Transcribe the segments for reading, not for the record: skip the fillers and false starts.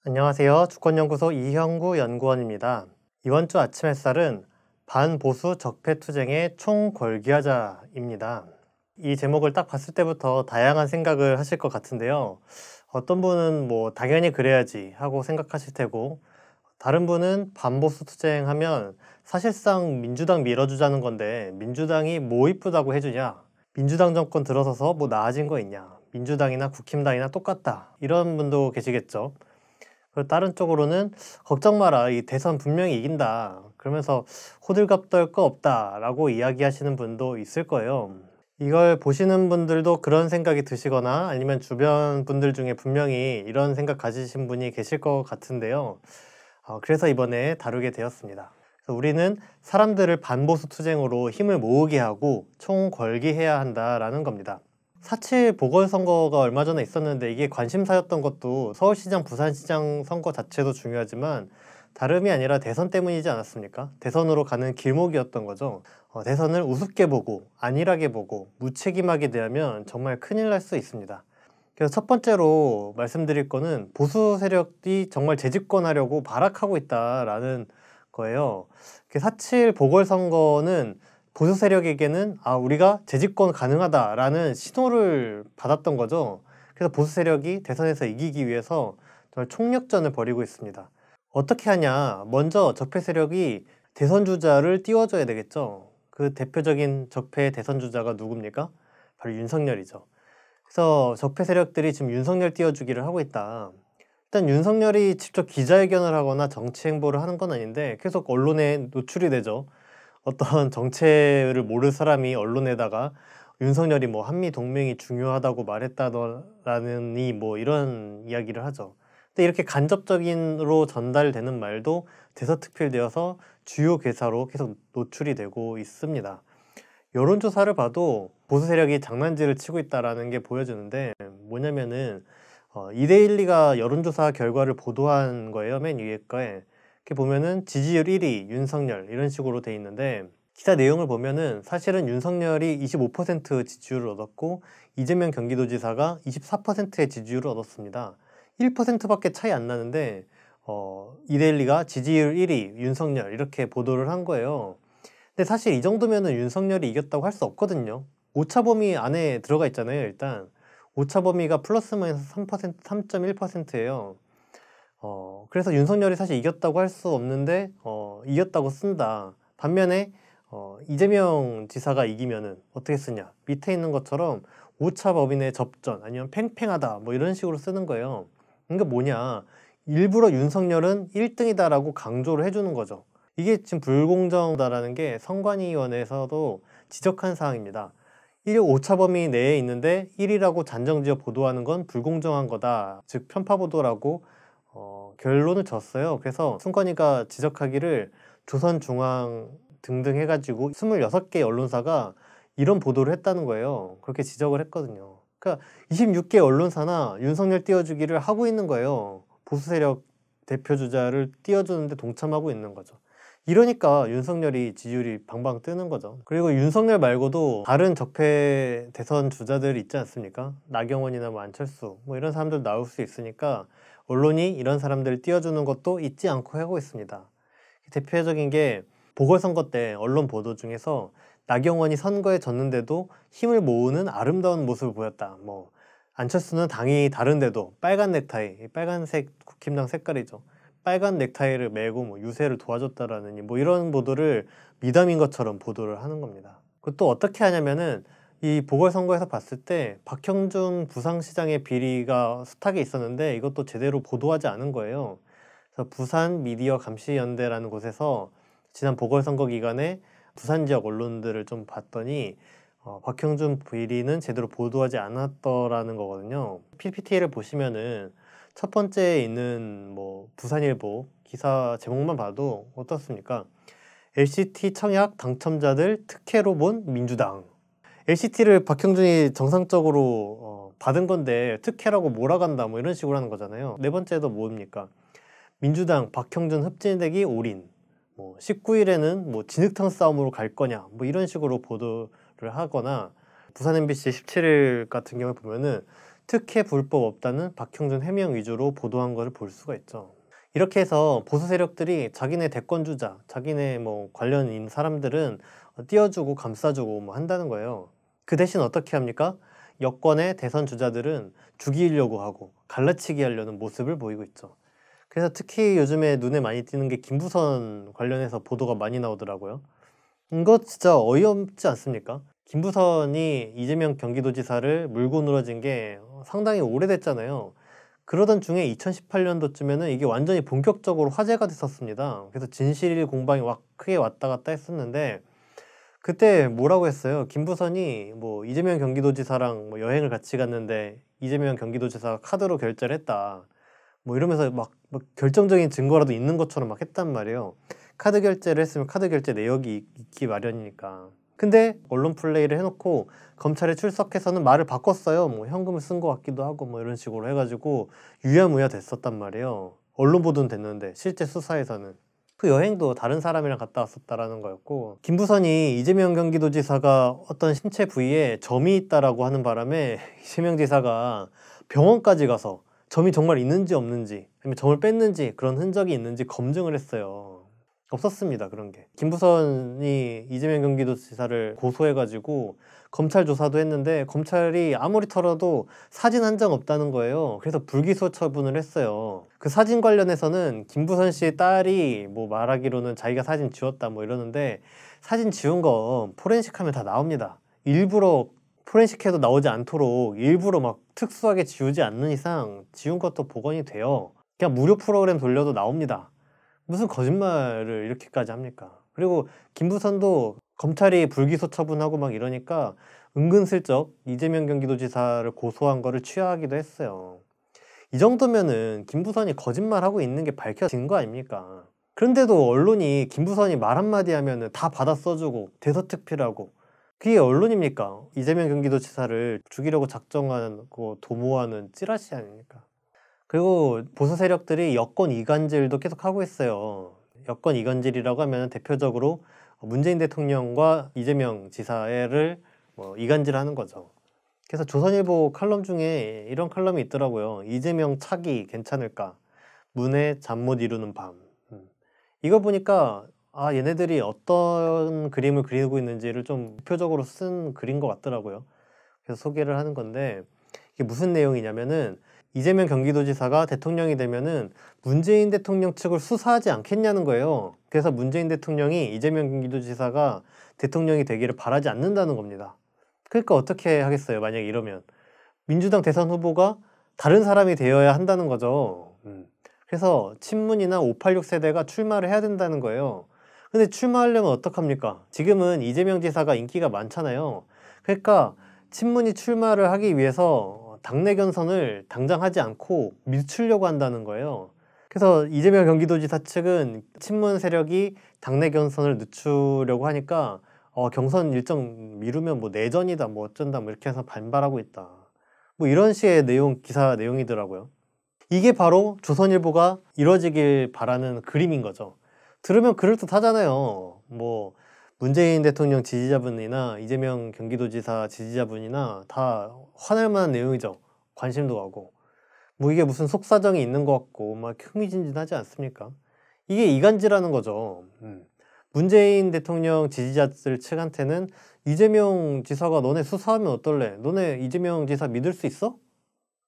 안녕하세요. 주권연구소 이형구 연구원입니다. 이번 주 아침 햇살은 반보수 적폐투쟁의 총궐기하자입니다. 이 제목을 딱 봤을 때부터 다양한 생각을 하실 것 같은데요. 어떤 분은 당연히 그래야지 하고 생각하실 테고, 다른 분은 반보수 투쟁하면 사실상 민주당 밀어주자는 건데 민주당이 뭐 이쁘다고 해주냐, 민주당 정권 들어서서 뭐 나아진 거 있냐, 민주당이나 국힘당이나 똑같다, 이런 분도 계시겠죠. 다른 쪽으로는 걱정 마라, 이 대선 분명히 이긴다, 그러면서 호들갑 떨 거 없다 라고 이야기하시는 분도 있을 거예요. 이걸 보시는 분들도 그런 생각이 드시거나 아니면 주변 분들 중에 분명히 이런 생각 가지신 분이 계실 것 같은데요. 그래서 이번에 다루게 되었습니다. 그래서 우리는 사람들을 반보수 투쟁으로 힘을 모으게 하고 총궐기해야 한다라는 겁니다. 4.7 보궐선거가 얼마 전에 있었는데 이게 관심사였던 것도 서울시장, 부산시장 선거 자체도 중요하지만 다름이 아니라 대선 때문이지 않았습니까? 대선으로 가는 길목이었던 거죠. 대선을 우습게 보고 안일하게 보고 무책임하게 대하면 정말 큰일 날 수 있습니다. 그래서 첫 번째로 말씀드릴 거는 보수 세력이 정말 재집권하려고 발악하고 있다라는 거예요. 4.7 보궐선거는 보수 세력에게는 우리가 재집권 가능하다라는 신호를 받았던 거죠. 그래서 보수 세력이 대선에서 이기기 위해서 정말 총력전을 벌이고 있습니다. 어떻게 하냐? 먼저 적폐 세력이 대선 주자를 띄워줘야 되겠죠. 그 대표적인 적폐 대선 주자가 누굽니까? 바로 윤석열이죠. 그래서 적폐 세력들이 지금 윤석열 띄워주기를 하고 있다. 일단 윤석열이 직접 기자회견을 하거나 정치 행보를 하는 건 아닌데 계속 언론에 노출이 되죠. 어떤 정체를 모를 사람이 언론에다가 윤석열이 한미 동맹이 중요하다고 말했다더라느니 이런 이야기를 하죠. 근데 이렇게 간접적인으로 전달되는 말도 대서특필되어서 주요 괴사로 계속 노출이 되고 있습니다. 여론조사를 봐도 보수 세력이 장난질을 치고 있다는 게 보여주는데, 뭐냐면은 2대1리가 여론조사 결과를 보도한 거예요. 맨 위에 거에 이렇게 보면은 지지율 1위 윤석열 이런 식으로 돼 있는데, 기사 내용을 보면은 사실은 윤석열이 25% 지지율을 얻었고 이재명 경기도지사가 24%의 지지율을 얻었습니다. 1%밖에 차이 안 나는데 2대1리가 지지율 1위 윤석열 이렇게 보도를 한 거예요. 근데 사실 이 정도면은 윤석열이 이겼다고 할 수 없거든요. 오차 범위 안에 들어가 있잖아요. 일단 오차 범위가 플러스 마이너스 3%, 3.1%예요. 그래서 윤석열이 사실 이겼다고 할 수 없는데 이겼다고 쓴다. 반면에 이재명 지사가 이기면은 어떻게 쓰냐? 밑에 있는 것처럼 오차 범위 내 접전 아니면 팽팽하다 이런 식으로 쓰는 거예요. 그러니까 뭐냐? 일부러 윤석열은 1등이다라고 강조를 해주는 거죠. 이게 지금 불공정하다라는 게 선관위원회에서도 지적한 사항입니다. 1위 오차 범위 내에 있는데 1위라고 단정지어 보도하는 건 불공정한 거다. 즉 편파 보도라고 결론을 졌어요. 그래서 선관위가 지적하기를 조선중앙 등등 해가지고 26개 언론사가 이런 보도를 했다는 거예요. 그렇게 지적을 했거든요. 그러니까 26개 언론사나 윤석열 띄워주기를 하고 있는 거예요. 보수 세력 대표 주자를 띄워주는데 동참하고 있는 거죠. 이러니까 윤석열이 지지율이 방방 뜨는 거죠. 그리고 윤석열 말고도 다른 적폐 대선 주자들 있지 않습니까? 나경원이나 안철수 이런 사람들 나올 수 있으니까 언론이 이런 사람들을 띄워주는 것도 잊지 않고 하고 있습니다. 대표적인 게 보궐선거 때 언론 보도 중에서 나경원이 선거에 졌는데도 힘을 모으는 아름다운 모습을 보였다. 안철수는 당이 다른데도 빨간 넥타이, 빨간색 국힘당 색깔이죠. 빨간 넥타이를 메고 유세를 도와줬다라느니 이런 보도를 미담인 것처럼 보도를 하는 겁니다. 또 어떻게 하냐면은 이 보궐선거에서 봤을 때 박형준 부산시장의 비리가 수탁에 있었는데 이것도 제대로 보도하지 않은 거예요. 그래서 부산 미디어 감시연대라는 곳에서 지난 보궐선거 기간에 부산 지역 언론들을 좀 봤더니 박형준 비리는 제대로 보도하지 않았더라는 거거든요. PPT를 보시면은 첫 번째에 있는 부산일보 기사 제목만 봐도 어떻습니까? LCT 청약 당첨자들 특혜로 본 민주당. LCT를 박형준이 정상적으로 받은 건데 특혜라고 몰아간다 이런 식으로 하는 거잖아요. 네 번째도 뭡니까? 민주당 박형준 흡진대기 올인. 19일에는 진흙탕 싸움으로 갈 거냐 이런 식으로 보도를 하거나 부산 MBC 17일 같은 경우에 보면은 특혜 불법 없다는 박형준 해명 위주로 보도한 것을 볼 수가 있죠. 이렇게 해서 보수 세력들이 자기네 대권 주자, 자기네 뭐 관련인 사람들은 띄워주고 감싸주고 뭐 한다는 거예요. 그 대신 어떻게 합니까? 여권의 대선 주자들은 죽이려고 하고 갈라치기 하려는 모습을 보이고 있죠. 그래서 특히 요즘에 눈에 많이 띄는 게 김부선 관련해서 보도가 많이 나오더라고요. 이거 진짜 어이없지 않습니까? 김부선이 이재명 경기도지사를 물고 늘어진 게 상당히 오래됐잖아요. 그러던 중에 2018년도쯤에는 이게 완전히 본격적으로 화제가 됐었습니다. 그래서 진실 공방이 크게 왔다 갔다 했었는데 그때 뭐라고 했어요? 김부선이 뭐 이재명 경기도지사랑 뭐 여행을 같이 갔는데 이재명 경기도지사가 카드로 결제를 했다. 뭐 이러면서 막 결정적인 증거라도 있는 것처럼 막 했단 말이에요. 카드 결제를 했으면 카드 결제 내역이 있기 마련이니까. 근데 언론 플레이를 해놓고 검찰에 출석해서는 말을 바꿨어요. 뭐 현금을 쓴 것 같기도 하고 뭐 이런 식으로 해가지고 유야무야 됐었단 말이에요. 언론 보도는 됐는데 실제 수사에서는. 그 여행도 다른 사람이랑 갔다 왔었다라는 거였고, 김부선이 이재명 경기도지사가 어떤 신체 부위에 점이 있다라고 하는 바람에 이재명 지사가 병원까지 가서 점이 정말 있는지 없는지 아니면 점을 뺐는지 그런 흔적이 있는지 검증을 했어요. 없었습니다. 그런 게. 김부선이 이재명 경기도지사를 고소해가지고 검찰 조사도 했는데 검찰이 아무리 털어도 사진 한 장 없다는 거예요. 그래서 불기소 처분을 했어요. 그 사진 관련해서는 김부선 씨의 딸이 뭐 말하기로는 자기가 사진 지웠다 뭐 이러는데 사진 지운 거 포렌식 하면 다 나옵니다. 일부러 포렌식해도 나오지 않도록 일부러 막 특수하게 지우지 않는 이상 지운 것도 복원이 돼요. 그냥 무료 프로그램 돌려도 나옵니다. 무슨 거짓말을 이렇게까지 합니까? 그리고 김부선도 검찰이 불기소 처분하고 막 이러니까 은근슬쩍 이재명 경기도지사를 고소한 거를 취하하기도 했어요. 이 정도면은 김부선이 거짓말하고 있는 게 밝혀진 거 아닙니까? 그런데도 언론이 김부선이 말 한마디 하면은 다 받아 써주고 대서특필하고 그게 언론입니까? 이재명 경기도지사를 죽이려고 작정하고 도모하는 찌라시 아닙니까? 그리고 보수 세력들이 여권 이간질도 계속 하고 있어요. 여권 이간질이라고 하면 대표적으로 문재인 대통령과 이재명 지사를 이간질하는 거죠. 그래서 조선일보 칼럼 중에 이런 칼럼이 있더라고요. 이재명 차기 괜찮을까? 문의 잠 못 이루는 밤. 이거 보니까 얘네들이 어떤 그림을 그리고 있는지를 좀 대표적으로 쓴 글인 것 같더라고요. 그래서 소개를 하는 건데 이게 무슨 내용이냐면은 이재명 경기도지사가 대통령이 되면은 문재인 대통령 측을 수사하지 않겠냐는 거예요. 그래서 문재인 대통령이 이재명 경기도지사가 대통령이 되기를 바라지 않는다는 겁니다. 그러니까 어떻게 하겠어요? 만약에 이러면 민주당 대선 후보가 다른 사람이 되어야 한다는 거죠. 그래서 친문이나 586 세대가 출마를 해야 된다는 거예요. 근데 출마하려면 어떡합니까? 지금은 이재명 지사가 인기가 많잖아요. 그러니까 친문이 출마를 하기 위해서 당내 경선을 당장 하지 않고 늦추려고 한다는 거예요. 그래서 이재명 경기도지사 측은 친문 세력이 당내 경선을 늦추려고 하니까 경선 일정 미루면 뭐 내전이다 뭐 어쩐다 뭐 이렇게 해서 반발하고 있다. 뭐 이런 식의 기사 내용이더라고요. 이게 바로 조선일보가 이뤄지길 바라는 그림인 거죠. 들으면 그럴듯하잖아요. 뭐 문재인 대통령 지지자분이나 이재명 경기도지사 지지자분이나 다 화날 만한 내용이죠. 관심도 가고. 뭐 이게 무슨 속사정이 있는 것 같고 막 흥미진진하지 않습니까? 이게 이간질하는 거죠. 문재인 대통령 지지자들 측한테는 이재명 지사가 너네 수사하면 어떨래? 너네 이재명 지사 믿을 수 있어?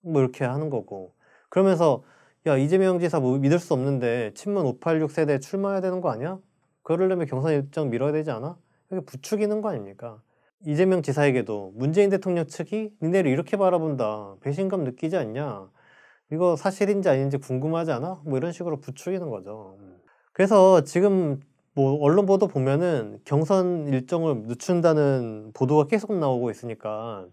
뭐 이렇게 하는 거고. 그러면서 야 이재명 지사 뭐 믿을 수 없는데 친문 586 세대에 출마해야 되는 거 아니야? 그러려면 경선 일정 미뤄야 되지 않아? 이렇게 부추기는 거 아닙니까? 이재명 지사에게도 문재인 대통령 측이 니네를 이렇게 바라본다. 배신감 느끼지 않냐? 이거 사실인지 아닌지 궁금하지 않아? 뭐 이런 식으로 부추기는 거죠. 그래서 지금 뭐 언론 보도 보면은 경선 일정을 늦춘다는 보도가 계속 나오고 있으니까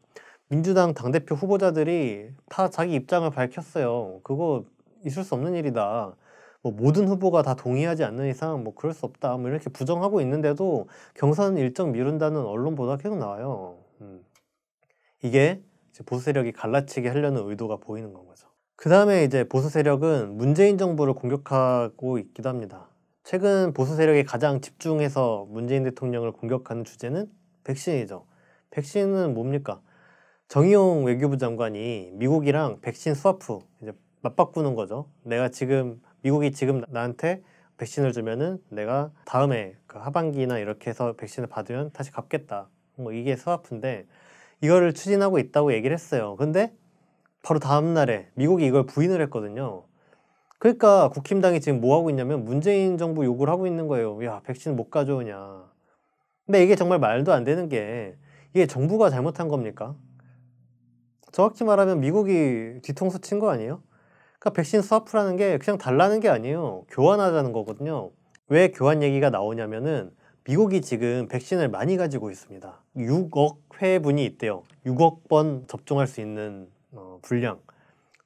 민주당 당대표 후보자들이 다 자기 입장을 밝혔어요. 그거 있을 수 없는 일이다. 뭐 모든 후보가 다 동의하지 않는 이상 뭐 그럴 수 없다. 뭐 이렇게 부정하고 있는데도 경선 일정 미룬다는 언론 보도가 계속 나와요. 이게 이제 보수 세력이 갈라치기 하려는 의도가 보이는 건 거죠. 그 다음에 이제 보수 세력은 문재인 정부를 공격하고 있기도 합니다. 최근 보수 세력이 가장 집중해서 문재인 대통령을 공격하는 주제는 백신이죠. 백신은 뭡니까? 정의용 외교부 장관이 미국이랑 백신 스와프 이제 맞바꾸는 거죠. 내가 지금 미국이 지금 나한테 백신을 주면은 내가 다음에 그 하반기나 이렇게 해서 백신을 받으면 다시 갚겠다. 뭐 이게 스와프인데 이거를 추진하고 있다고 얘기를 했어요. 근데 바로 다음 날에 미국이 이걸 부인을 했거든요. 그러니까 국힘당이 지금 뭐 하고 있냐면 문재인 정부 욕을 하고 있는 거예요. 야, 백신 못 가져오냐. 근데 이게 정말 말도 안 되는 게 이게 정부가 잘못한 겁니까? 정확히 말하면 미국이 뒤통수 친 거 아니에요? 그러니까 백신 스와프라는 게 그냥 달라는 게 아니에요. 교환하자는 거거든요. 왜 교환 얘기가 나오냐면은 미국이 지금 백신을 많이 가지고 있습니다. 6억 회분이 있대요. 6억 번 접종할 수 있는 분량.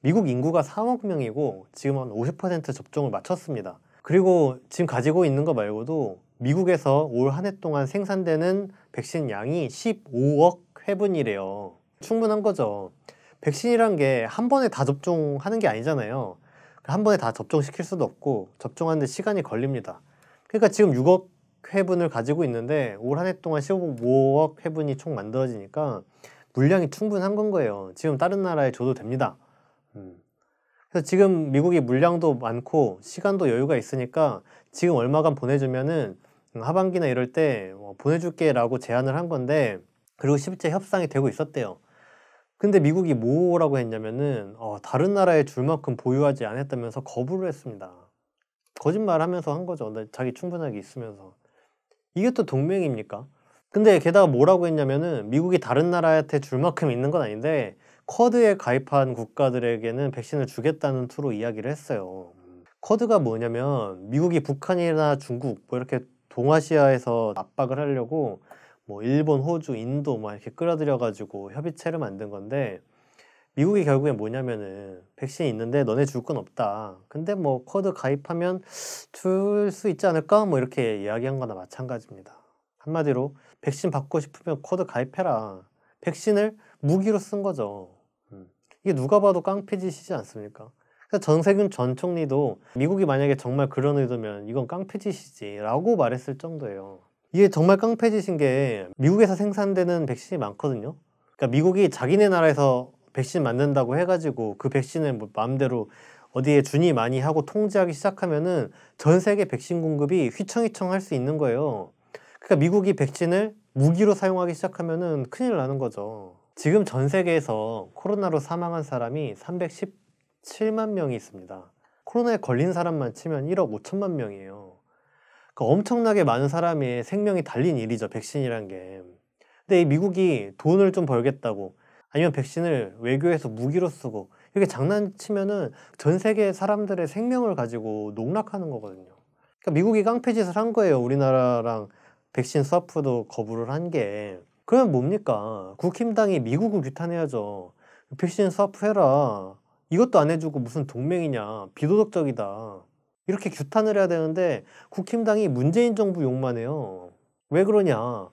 미국 인구가 3억 명이고 지금 한 50% 접종을 마쳤습니다. 그리고 지금 가지고 있는 거 말고도 미국에서 올 한 해 동안 생산되는 백신 양이 15억 회분이래요. 충분한 거죠. 백신이란 게 한 번에 다 접종하는 게 아니잖아요. 한 번에 다 접종시킬 수도 없고 접종하는데 시간이 걸립니다. 그러니까 지금 6억 회분을 가지고 있는데 올 한 해 동안 15억 회분이 총 만들어지니까 물량이 충분한 건 거예요. 지금 다른 나라에 줘도 됩니다. 그래서 지금 미국이 물량도 많고 시간도 여유가 있으니까 지금 얼마간 보내주면은 하반기나 이럴 때 보내줄게 라고 제안을 한 건데 그리고 실제 협상이 되고 있었대요. 근데 미국이 뭐라고 했냐면은 다른 나라에 줄 만큼 보유하지 않았다면서 거부를 했습니다. 거짓말하면서 한 거죠. 자기 충분하게 있으면서. 이게 또 동맹입니까? 근데 게다가 뭐라고 했냐면은 미국이 다른 나라한테 줄 만큼 있는 건 아닌데 쿼드에 가입한 국가들에게는 백신을 주겠다는 투로 이야기를 했어요. 쿼드가 뭐냐면 미국이 북한이나 중국 뭐 이렇게 동아시아에서 압박을 하려고 뭐 일본, 호주, 인도 막 이렇게 끌어들여 가지고 협의체를 만든 건데 미국이 결국에 뭐냐면은 백신이 있는데 너네 줄 건 없다. 근데 뭐 쿼드 가입하면 줄 수 있지 않을까? 뭐 이렇게 이야기한 거나 마찬가지입니다. 한마디로 백신 받고 싶으면 쿼드 가입해라. 백신을 무기로 쓴 거죠. 이게 누가 봐도 깡패짓이지 않습니까? 그래서 전세균 전 총리도 미국이 만약에 정말 그런 의도면 이건 깡패짓이지 라고 말했을 정도예요. 이게 정말 깡패짓인 게 미국에서 생산되는 백신이 많거든요. 그러니까 미국이 자기네 나라에서 백신 만든다고 해가지고 그 백신을 뭐 마음대로 어디에 준위 많이 하고 통제하기 시작하면은 전 세계 백신 공급이 휘청휘청 할 수 있는 거예요. 그러니까 미국이 백신을 무기로 사용하기 시작하면은 큰일 나는 거죠. 지금 전 세계에서 코로나로 사망한 사람이 317만 명이 있습니다. 코로나에 걸린 사람만 치면 1억 5천만 명이에요. 그러니까 엄청나게 많은 사람의 생명이 달린 일이죠, 백신이란 게. 근데 이 미국이 돈을 좀 벌겠다고 아니면 백신을 외교에서 무기로 쓰고 이렇게 장난치면은 전 세계 사람들의 생명을 가지고 농락하는 거거든요. 그러니까 미국이 깡패짓을 한 거예요. 우리나라랑 백신 스와프도 거부를 한 게. 그러면 뭡니까? 국힘당이 미국을 규탄해야죠. 백신 스와프 해라. 이것도 안 해주고 무슨 동맹이냐. 비도덕적이다. 이렇게 규탄을 해야 되는데 국힘당이 문재인 정부 욕만 해요. 왜 그러냐?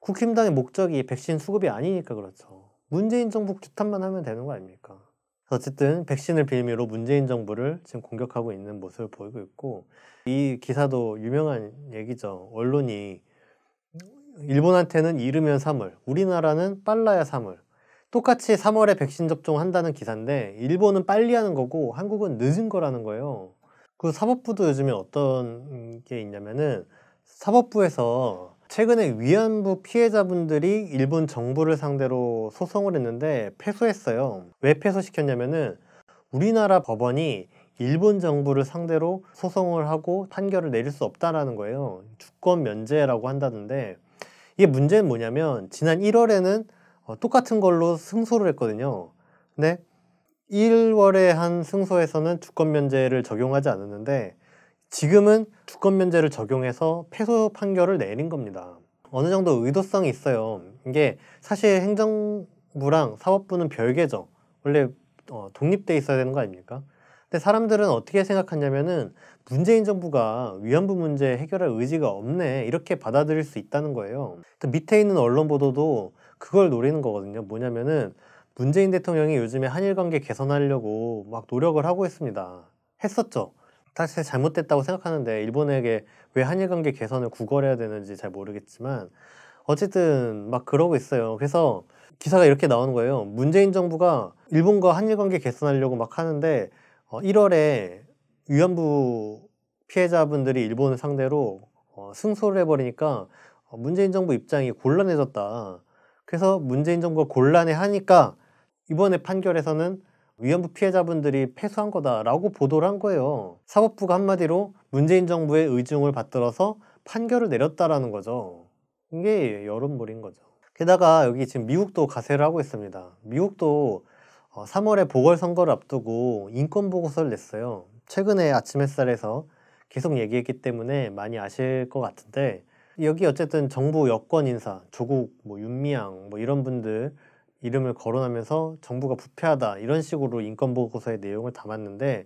국힘당의 목적이 백신 수급이 아니니까 그렇죠. 문재인 정부 규탄만 하면 되는 거 아닙니까? 어쨌든 백신을 빌미로 문재인 정부를 지금 공격하고 있는 모습을 보이고 있고 이 기사도 유명한 얘기죠. 언론이 일본한테는 이르면 3월, 우리나라는 빨라야 3월. 똑같이 3월에 백신 접종한다는 기사인데 일본은 빨리 하는 거고 한국은 늦은 거라는 거예요. 그 사법부도 요즘에 어떤 게 있냐면은 사법부에서 최근에 위안부 피해자분들이 일본 정부를 상대로 소송을 했는데 패소했어요. 왜 패소시켰냐면은 우리나라 법원이 일본 정부를 상대로 소송을 하고 판결을 내릴 수 없다라는 거예요. 주권 면제라고 한다는데 이게 문제는 뭐냐면 지난 1월에는 똑같은 걸로 승소를 했거든요. 근데 1월에 한 승소에서는 주권 면제를 적용하지 않았는데 지금은 주권 면제를 적용해서 패소 판결을 내린 겁니다. 어느 정도 의도성이 있어요. 이게 사실 행정부랑 사법부는 별개죠. 원래 독립돼 있어야 되는 거 아닙니까? 근데 사람들은 어떻게 생각하냐면은 문재인 정부가 위안부 문제 해결할 의지가 없네 이렇게 받아들일 수 있다는 거예요. 또 밑에 있는 언론 보도도 그걸 노리는 거거든요. 뭐냐면은 문재인 대통령이 요즘에 한일 관계 개선하려고 막 노력을 하고 있습니다. 했었죠. 사실 잘못됐다고 생각하는데 일본에게 왜 한일 관계 개선을 구걸해야 되는지 잘 모르겠지만 어쨌든 막 그러고 있어요. 그래서 기사가 이렇게 나오는 거예요. 문재인 정부가 일본과 한일 관계 개선하려고 막 하는데 1월에 위안부 피해자분들이 일본을 상대로 승소를 해버리니까 문재인 정부 입장이 곤란해졌다. 그래서 문재인 정부가 곤란해하니까 이번에 판결에서는 위안부 피해자분들이 패소한 거다라고 보도를 한 거예요. 사법부가 한마디로 문재인 정부의 의중을 받들어서 판결을 내렸다라는 거죠. 이게 여론몰인 거죠. 게다가 여기 지금 미국도 가세를 하고 있습니다. 미국도 3월에 보궐선거를 앞두고 인권보고서를 냈어요. 최근에 아침 햇살에서 계속 얘기했기 때문에 많이 아실 것 같은데, 여기 어쨌든 정부 여권 인사, 조국, 윤미향 이런 분들 이름을 거론하면서 정부가 부패하다 이런 식으로 인권보고서의 내용을 담았는데,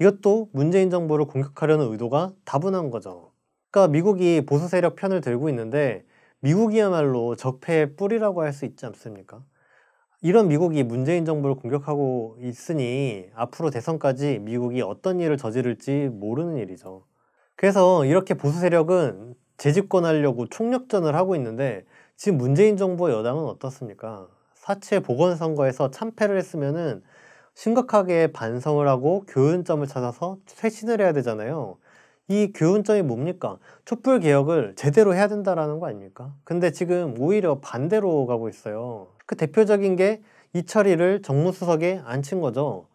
이것도 문재인 정부를 공격하려는 의도가 다분한 거죠. 그러니까 미국이 보수 세력 편을 들고 있는데 미국이야말로 적폐의 뿌리라고 할 수 있지 않습니까? 이런 미국이 문재인 정부를 공격하고 있으니 앞으로 대선까지 미국이 어떤 일을 저지를지 모르는 일이죠. 그래서 이렇게 보수 세력은 재집권하려고 총력전을 하고 있는데, 지금 문재인 정부의 여당은 어떻습니까? 4.7 보궐선거에서 참패를 했으면은 심각하게 반성을 하고 교훈점을 찾아서 쇄신을 해야 되잖아요. 이 교훈점이 뭡니까? 촛불 개혁을 제대로 해야 된다라는 거 아닙니까? 근데 지금 오히려 반대로 가고 있어요. 그 대표적인 게 이철희를 정무수석에 앉힌 거죠.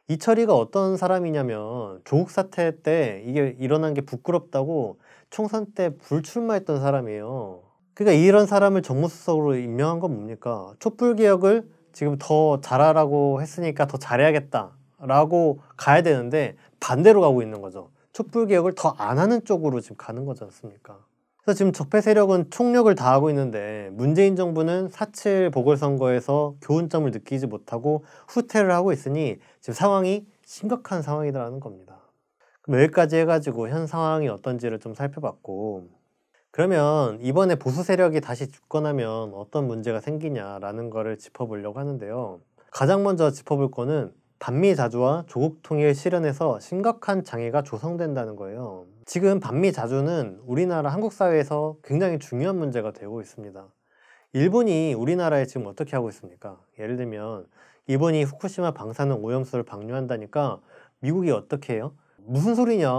이철희가 어떤 사람이냐면 조국 사태 때 이게 일어난 게 부끄럽다고 총선 때 불출마했던 사람이에요. 그러니까 이런 사람을 정무수석으로 임명한 건 뭡니까? 촛불 개혁을 지금 더 잘하라고 했으니까 더 잘해야겠다라고 가야 되는데 반대로 가고 있는 거죠. 촛불 개혁을 더 안 하는 쪽으로 지금 가는 거지 않습니까? 그래서 지금 적폐 세력은 총력을 다하고 있는데 문재인 정부는 4.7 보궐선거에서 교훈점을 느끼지 못하고 후퇴를 하고 있으니 지금 상황이 심각한 상황이라는 겁니다. 그럼 여기까지 해가지고 현 상황이 어떤지를 좀 살펴봤고, 그러면 이번에 보수 세력이 다시 집권하면 어떤 문제가 생기냐라는 거를 짚어보려고 하는데요. 가장 먼저 짚어볼 거는 반미 자주와 조국 통일 실현에서 심각한 장애가 조성된다는 거예요. 지금 반미 자주는 우리나라 한국 사회에서 굉장히 중요한 문제가 되고 있습니다. 일본이 우리나라에 지금 어떻게 하고 있습니까? 예를 들면 일본이 후쿠시마 방사능 오염수를 방류한다니까 미국이 어떻게 해요? 무슨 소리냐,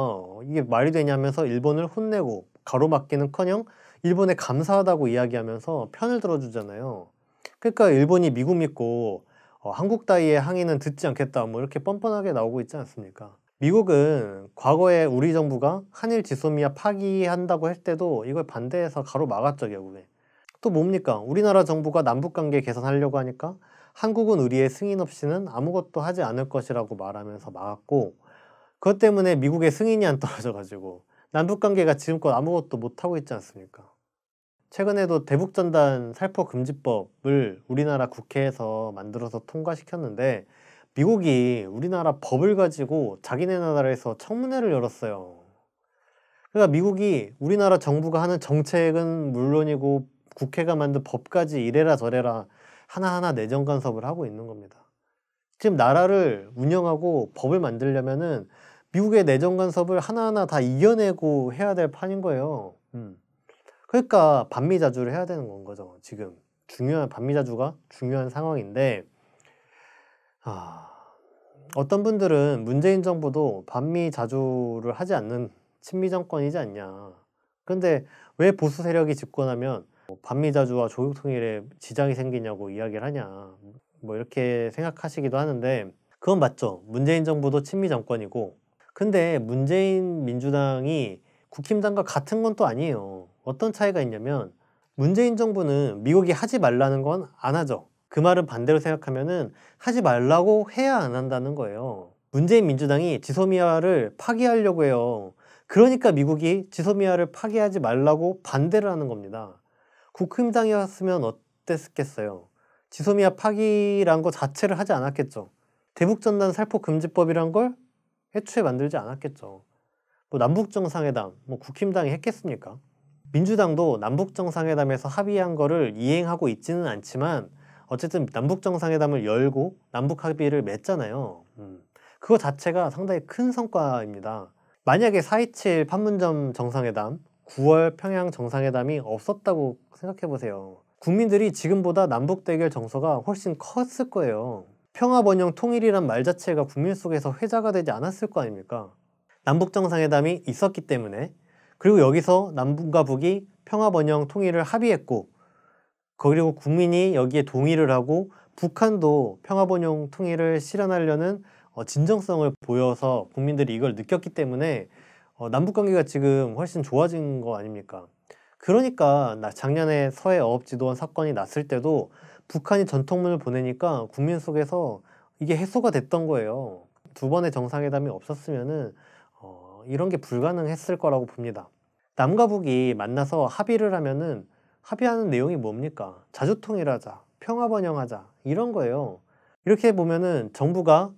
이게 말이 되냐면서 일본을 혼내고 가로막기는커녕 일본에 감사하다고 이야기하면서 편을 들어주잖아요. 그러니까 일본이 미국 믿고 한국 따위의 항의는 듣지 않겠다 이렇게 뻔뻔하게 나오고 있지 않습니까? 미국은 과거에 우리 정부가 한일 지소미아 파기한다고 할 때도 이걸 반대해서 가로막았죠, 결국에. 또 뭡니까? 우리나라 정부가 남북관계 개선하려고 하니까 한국은 우리의 승인 없이는 아무것도 하지 않을 것이라고 말하면서 막았고, 그것 때문에 미국의 승인이 안 떨어져가지고 남북관계가 지금껏 아무것도 못하고 있지 않습니까? 최근에도 대북전단 살포금지법을 우리나라 국회에서 만들어서 통과시켰는데 미국이 우리나라 법을 가지고 자기네 나라에서 청문회를 열었어요. 그러니까 미국이 우리나라 정부가 하는 정책은 물론이고 국회가 만든 법까지 이래라 저래라 하나하나 내정 간섭을 하고 있는 겁니다. 지금 나라를 운영하고 법을 만들려면은 미국의 내정 간섭을 하나하나 다 이겨내고 해야 될 판인 거예요. 그러니까 반미 자주를 해야 되는 건 거죠. 지금 중요한 반미 자주가 중요한 상황인데, 어떤 분들은 문재인 정부도 반미 자주를 하지 않는 친미 정권이지 않냐. 그런데 왜 보수 세력이 집권하면 반미 자주와 조국 통일에 지장이 생기냐고 이야기를 하냐. 이렇게 생각하시기도 하는데 그건 맞죠. 문재인 정부도 친미 정권이고, 근데 문재인 민주당이 국힘당과 같은 건 또 아니에요. 어떤 차이가 있냐면 문재인 정부는 미국이 하지 말라는 건 안 하죠. 그 말은 반대로 생각하면은 하지 말라고 해야 안 한다는 거예요. 문재인 민주당이 지소미아를 파기하려고 해요. 그러니까 미국이 지소미아를 파기하지 말라고 반대를 하는 겁니다. 국힘당이었으면 어땠겠어요? 지소미아 파기란 거 자체를 하지 않았겠죠. 대북전단 살포금지법이란 걸 애초에 만들지 않았겠죠. 남북정상회담, 국힘당이 했겠습니까? 민주당도 남북정상회담에서 합의한 거를 이행하고 있지는 않지만 어쨌든 남북정상회담을 열고 남북 합의를 맺잖아요. 그거 자체가 상당히 큰 성과입니다. 만약에 4.27 판문점 정상회담, 9월 평양 정상회담이 없었다고 생각해 보세요. 국민들이 지금보다 남북 대결 정서가 훨씬 컸을 거예요. 평화번영 통일이란 말 자체가 국민 속에서 회자가 되지 않았을 거 아닙니까? 남북 정상회담이 있었기 때문에, 그리고 여기서 남북과 북이 평화번영 통일을 합의했고, 그리고 국민이 여기에 동의를 하고 북한도 평화번영 통일을 실현하려는 진정성을 보여서 국민들이 이걸 느꼈기 때문에 남북관계가 지금 훨씬 좋아진 거 아닙니까? 그러니까 작년에 서해 어업지도원 사건이 났을 때도 북한이 전통문을 보내니까 국민 속에서 이게 해소가 됐던 거예요. 두 번의 정상회담이 없었으면은 이런 게 불가능했을 거라고 봅니다. 남과 북이 만나서 합의를 하면은 합의하는 내용이 뭡니까? 자주통일하자, 평화번영하자, 이런 거예요. 이렇게 보면은 정부가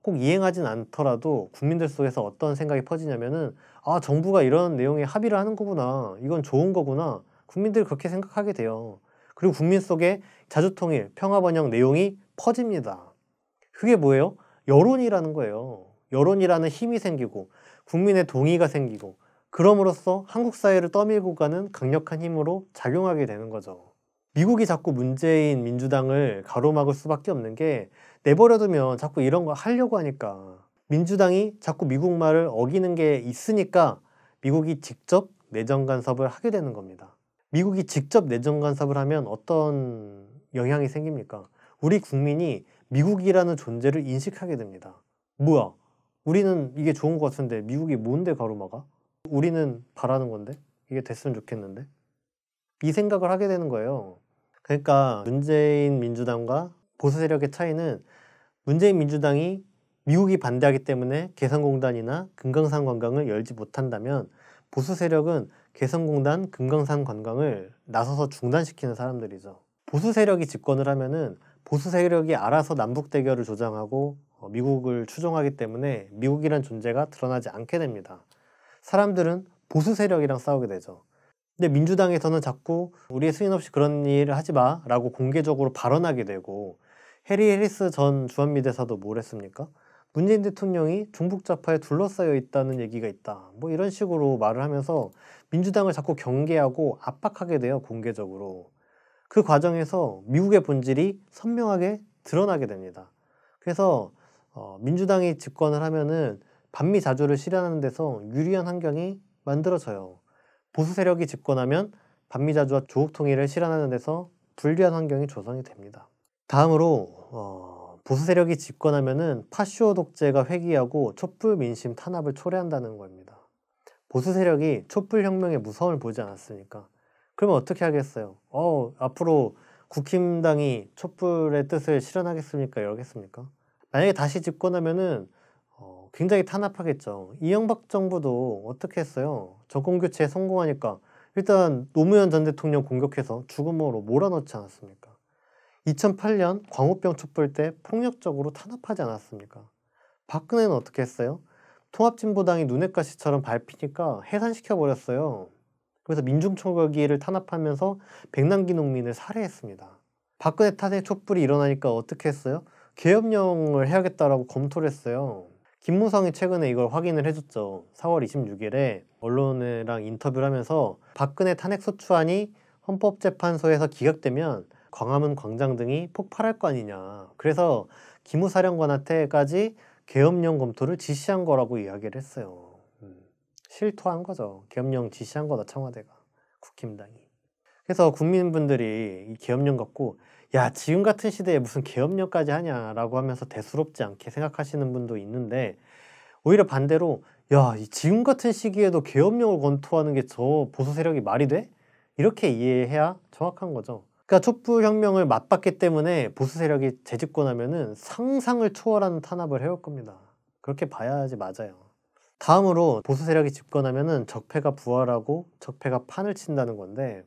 꼭 이행하진 않더라도 국민들 속에서 어떤 생각이 퍼지냐면은 아, 정부가 이런 내용에 합의를 하는 거구나, 이건 좋은 거구나, 국민들이 그렇게 생각하게 돼요. 그리고 국민 속에 자주통일, 평화번영 내용이 퍼집니다. 그게 뭐예요? 여론이라는 거예요. 여론이라는 힘이 생기고 국민의 동의가 생기고, 그럼으로써 한국 사회를 떠밀고 가는 강력한 힘으로 작용하게 되는 거죠. 미국이 자꾸 문재인 민주당을 가로막을 수밖에 없는 게, 내버려두면 자꾸 이런 거 하려고 하니까, 민주당이 자꾸 미국 말을 어기는 게 있으니까 미국이 직접 내정 간섭을 하게 되는 겁니다. 미국이 직접 내정 간섭을 하면 어떤 영향이 생깁니까? 우리 국민이 미국이라는 존재를 인식하게 됩니다. 뭐야? 우리는 이게 좋은 것 같은데 미국이 뭔데 가로막아? 우리는 바라는 건데? 이게 됐으면 좋겠는데? 이 생각을 하게 되는 거예요. 그러니까 문재인 민주당과 보수 세력의 차이는, 문재인 민주당이 미국이 반대하기 때문에 개성공단이나 금강산 관광을 열지 못한다면, 보수 세력은 개성공단, 금강산 관광을 나서서 중단시키는 사람들이죠. 보수 세력이 집권을 하면은 보수 세력이 알아서 남북 대결을 조장하고 미국을 추종하기 때문에 미국이란 존재가 드러나지 않게 됩니다. 사람들은 보수 세력이랑 싸우게 되죠. 근데 민주당에서는 자꾸 우리의 승인 없이 그런 일을 하지 마 라고 공개적으로 발언하게 되고, 해리 해리스 전 주한미대사도 뭘 했습니까? 문재인 대통령이 종북좌파에 둘러싸여 있다는 얘기가 있다, 뭐 이런 식으로 말을 하면서 민주당을 자꾸 경계하고 압박하게 돼요, 공개적으로. 그 과정에서 미국의 본질이 선명하게 드러나게 됩니다. 그래서 민주당이 집권을 하면은 반미 자주를 실현하는 데서 유리한 환경이 만들어져요. 보수 세력이 집권하면 반미 자주와 조국 통일을 실현하는 데서 불리한 환경이 조성이 됩니다. 다음으로 보수 세력이 집권하면은 파쇼 독재가 회귀하고 촛불 민심 탄압을 초래한다는 겁니다. 보수 세력이 촛불 혁명의 무서움을 보지 않았으니까. 그러면 어떻게 하겠어요? 앞으로 국힘당이 촛불의 뜻을 실현하겠습니까? 이러겠습니까? 만약에 다시 집권하면은 굉장히 탄압하겠죠. 이명박 정부도 어떻게 했어요? 정권교체에 성공하니까 일단 노무현 전 대통령 공격해서 죽음으로 몰아넣지 않았습니까? 2008년 광우병 촛불 때 폭력적으로 탄압하지 않았습니까? 박근혜는 어떻게 했어요? 통합진보당이 눈엣가시처럼 밟히니까 해산시켜버렸어요. 그래서 민중총궐기를 탄압하면서 백남기 농민을 살해했습니다. 박근혜 탄핵 촛불이 일어나니까 어떻게 했어요? 계엄령을 해야겠다라고 검토를 했어요. 김무성이 최근에 이걸 확인을 해줬죠. 4월 26일에 언론이랑 인터뷰를 하면서 박근혜 탄핵 소추안이 헌법재판소에서 기각되면 광화문 광장 등이 폭발할 거 아니냐. 그래서 기무사령관한테까지 계엄령 검토를 지시한 거라고 이야기를 했어요. 실토한 거죠. 계엄령 지시한 거다, 청와대가, 국힘당이. 그래서 국민분들이 이 계엄령 갖고 야, 지금 같은 시대에 무슨 계엄령까지 하냐라고 하면서 대수롭지 않게 생각하시는 분도 있는데, 오히려 반대로 야, 지금 같은 시기에도 계엄령을 검토하는 게 저 보수 세력이 말이 돼? 이렇게 이해해야 정확한 거죠. 그러니까 촛불 혁명을 맞봤기 때문에 보수 세력이 재집권하면은 상상을 초월하는 탄압을 해올 겁니다. 그렇게 봐야지 맞아요. 다음으로 보수 세력이 집권하면은 적폐가 부활하고 적폐가 판을 친다는 건데,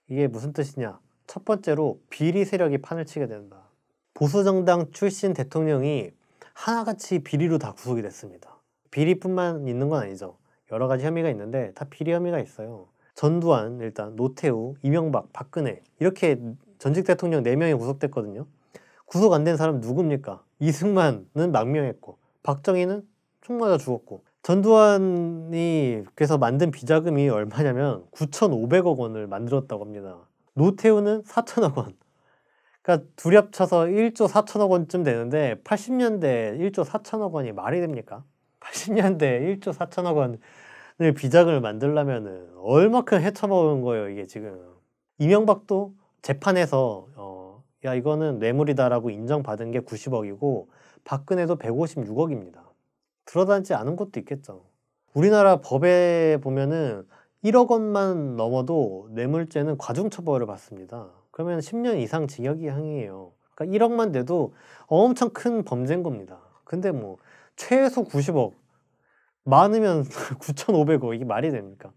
이게 무슨 뜻이냐? 첫 번째로 비리 세력이 판을 치게 된다. 보수 정당 출신 대통령이 하나같이 비리로 다 구속이 됐습니다. 비리뿐만 있는 건 아니죠. 여러 가지 혐의가 있는데 다 비리 혐의가 있어요. 전두환, 일단 노태우, 이명박, 박근혜, 이렇게 전직 대통령 4명이 구속됐거든요. 구속 안 된 사람 누굽니까? 이승만은 망명했고, 박정희는 총 맞아 죽었고, 전두환이 그래서 만든 비자금이 얼마냐면 9,500억 원을 만들었다고 합니다. 노태우는 4천억 원. 그러니까 둘이 합쳐서 1조 4천억 원쯤 되는데 80년대 1조 4천억 원이 말이 됩니까? 80년대 1조 4천억 원을 비자금을 만들려면은 얼마큼 헤쳐먹은 거예요, 이게 지금. 이명박도 재판에서 야 이거는 뇌물이다라고 인정받은 게 90억이고 박근혜도 156억입니다. 드러나지 않은 것도 있겠죠. 우리나라 법에 보면은 1억 원만 넘어도 뇌물죄는 과중처벌을 받습니다. 그러면 10년 이상 징역이 항이에요. 그러니까 1억만 돼도 엄청 큰 범죄인 겁니다. 근데 뭐 최소 90억, 많으면 9,500억 이게 말이 됩니까?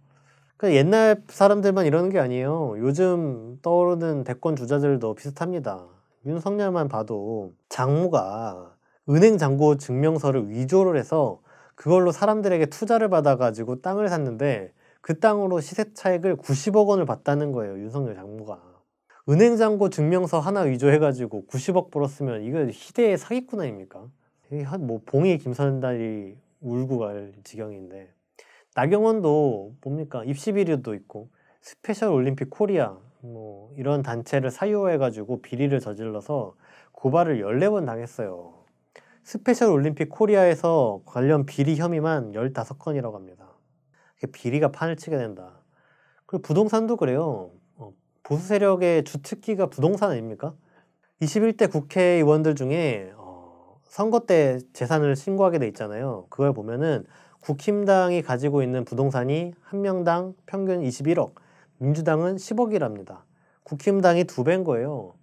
그러니까 옛날 사람들만 이러는 게 아니에요. 요즘 떠오르는 대권 주자들도 비슷합니다. 윤석열만 봐도 장모가 은행 잔고 증명서를 위조를 해서 그걸로 사람들에게 투자를 받아가지고 땅을 샀는데 그 땅으로 시세 차익을 90억 원을 받다는 거예요. 윤석열 장모가. 은행 잔고 증명서 하나 위조해가지고 90억 벌었으면 이거 희대의 사기꾼 아닙니까? 뭐 봉이 김선달이 울고 갈 지경인데 나경원도 뭡니까? 입시 비리도 있고 스페셜 올림픽 코리아 뭐 이런 단체를 사유해가지고 비리를 저질러서 고발을 14번 당했어요. 스페셜 올림픽 코리아에서 관련 비리 혐의만 15건이라고 합니다. 비리가 판을 치게 된다. 그리고 부동산도 그래요. 보수 세력의 주특기가 부동산 아닙니까? 21대 국회의원들 중에 선거 때 재산을 신고하게 돼 있잖아요. 그걸 보면은 국힘당이 가지고 있는 부동산이 한 명당 평균 21억, 민주당은 10억이랍니다. 국힘당이 2배인 거예요.